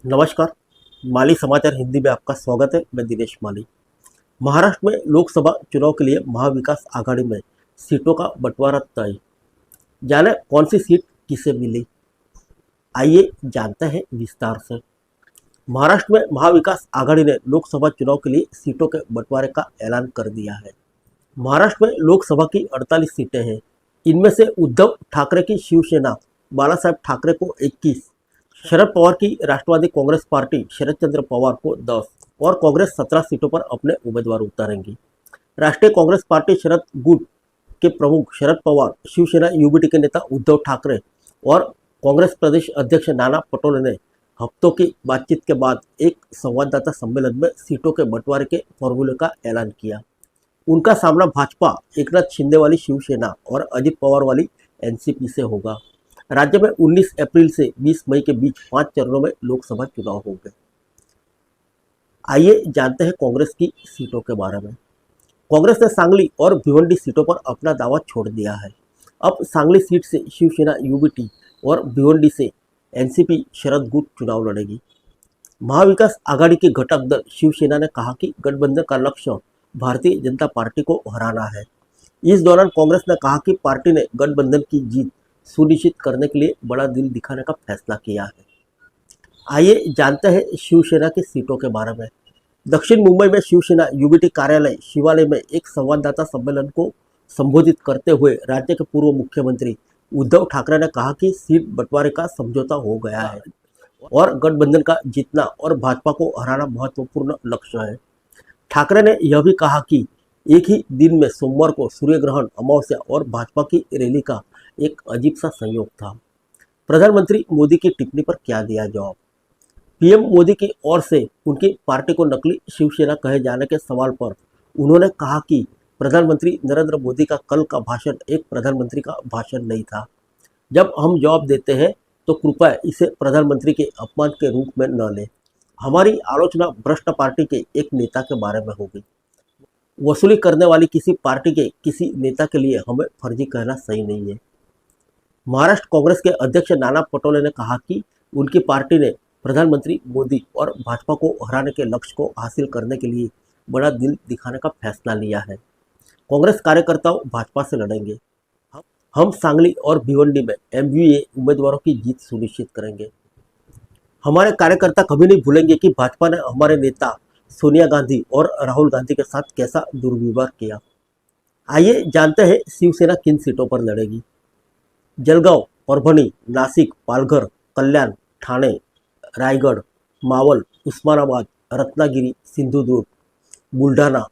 नमस्कार। माली समाचार हिंदी में आपका स्वागत है। मैं दिनेश माली। महाराष्ट्र में लोकसभा चुनाव के लिए महाविकास आघाड़ी में सीटों का बंटवारा तय। जाने कौन सी सीट किसे मिली, आइए जानते हैं विस्तार से। महाराष्ट्र में महाविकास आघाड़ी ने लोकसभा चुनाव के लिए सीटों के बंटवारे का ऐलान कर दिया है। महाराष्ट्र में लोकसभा की 48 सीटें हैं। इनमें से उद्धव ठाकरे की शिवसेना बालासाहेब ठाकरे को 21, शरद पवार की राष्ट्रवादी कांग्रेस पार्टी शरद चंद्र पवार को 10 और कांग्रेस 17 सीटों पर अपने उम्मीदवार उतारेंगी। राष्ट्रीय कांग्रेस पार्टी शरद गुट के प्रमुख शरद पवार, शिवसेना यूबीटी के नेता उद्धव ठाकरे और कांग्रेस प्रदेश अध्यक्ष नाना पटोले ने हफ्तों की बातचीत के बाद एक संवाददाता सम्मेलन में सीटों के बंटवारे के फॉर्मूले का ऐलान किया। उनका सामना भाजपा, एकनाथ शिंदे वाली शिवसेना और अजित पवार वाली एनसीपी से होगा। राज्य में 19 अप्रैल से 20 मई के बीच 5 चरणों में लोकसभा चुनाव होंगे। आइए जानते हैं कांग्रेस की सीटों के बारे में। कांग्रेस ने सांगली और भिवंडी सीटों पर अपना दावा छोड़ दिया है। अब सांगली सीट से शिवसेना यूबीटी और भिवंडी से एनसीपी शरद गुट चुनाव लड़ेगी। महाविकास आघाड़ी के घटक दल शिवसेना ने कहा कि गठबंधन का लक्ष्य भारतीय जनता पार्टी को हराना है। इस दौरान कांग्रेस ने कहा कि पार्टी ने गठबंधन की जीत सुनिश्चित करने के लिए बड़ा दिल दिखाने का फैसला किया है। आइए जानते हैं शिवसेना की सीटों के बारे में। दक्षिण मुंबई में शिवसेना यूबीटी कार्यालय शिवालय में एक संवाददाता सम्मेलन को संबोधित करते हुए राज्य के पूर्व मुख्यमंत्री उद्धव ठाकरे ने कहा कि सीट बंटवारे का समझौता हो गया है और गठबंधन का जीतना और भाजपा को हराना महत्वपूर्ण लक्ष्य है। ठाकरे ने यह भी कहा कि एक ही दिन में सोमवार को सूर्य ग्रहण, अमावस्या और भाजपा की रैली का एक अजीब सा संयोग था। प्रधानमंत्री मोदी की टिप्पणी पर क्या दिया जवाब। पीएम मोदी की ओर से उनकी पार्टी को नकली शिवसेना कहे जाने के सवाल पर उन्होंने कहा कि प्रधानमंत्री नरेंद्र मोदी का कल का भाषण एक प्रधानमंत्री का भाषण नहीं था। जब हम जवाब देते हैं तो कृपया इसे प्रधानमंत्री के अपमान के रूप में न लें। हमारी आलोचना भ्रष्ट पार्टी के एक नेता के बारे में होगी। वसूली करने वाली किसी पार्टी के किसी नेता के लिए हमें फर्जी कहना सही नहीं है। महाराष्ट्र कांग्रेस के अध्यक्ष नाना पटोले ने कहा कि उनकी पार्टी ने प्रधानमंत्री मोदी और भाजपा को हराने के लक्ष्य को हासिल करने के लिए बड़ा दिल दिखाने का फैसला लिया है। कांग्रेस कार्यकर्ता भाजपा से लड़ेंगे। हम सांगली और भिवंडी में एमवीए उम्मीदवारों की जीत सुनिश्चित करेंगे। हमारे कार्यकर्ता कभी नहीं भूलेंगे कि भाजपा ने हमारे नेता सोनिया गांधी और राहुल गांधी के साथ कैसा दुर्व्यवहार किया। आइए जानते हैं शिवसेना किन सीटों पर लड़ेगी। Jalgaon, Parbhani, Nashik, Palghar, Kalyan, Thane, Raigad, Maval, Osmanabad, Ratnagiri, Sindhudurg, Buldhana,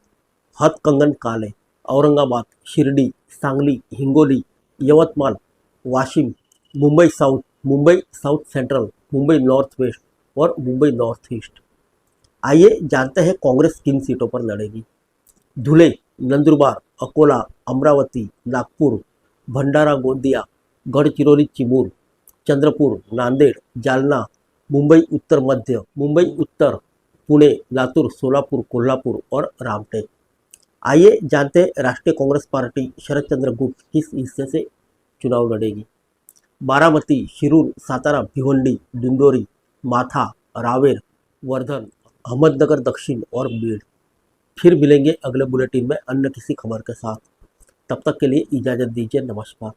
Hatkanangle, Aurangabad, Shirdi, Sangli, Hingoli, Yavatmal, Washim, Mumbai south central, Mumbai north west और मुंबई नॉर्थ ईस्ट। आइए जानते हैं कांग्रेस किन सीटों पर लड़ेगी। धुले, नंदुरबार, अकोला, अमरावती, नागपुर, भंडारा गोंदिया, गडचिरोली चिमूर, चंद्रपूर, नांदेड, जालना, मुंबई उत्तर मध्य, मुंबई उत्तर, पुणे, लातूर, सोलापुर, कोल्हापुर और रामटेक। आइए जानते हैं राष्ट्रीय कांग्रेस पार्टी शरद चंद्र गुट किस हिस्से से चुनाव लड़ेगी। बारामती, शिरूर, सातारा, भिवंडी, डिंडोरी, माथा, रावेर, वर्धन, अहमदनगर दक्षिण और बीड़। फिर मिलेंगे अगले बुलेटिन में अन्य किसी खबर के साथ। तब तक के लिए इजाज़त दीजिए। नमस्कार।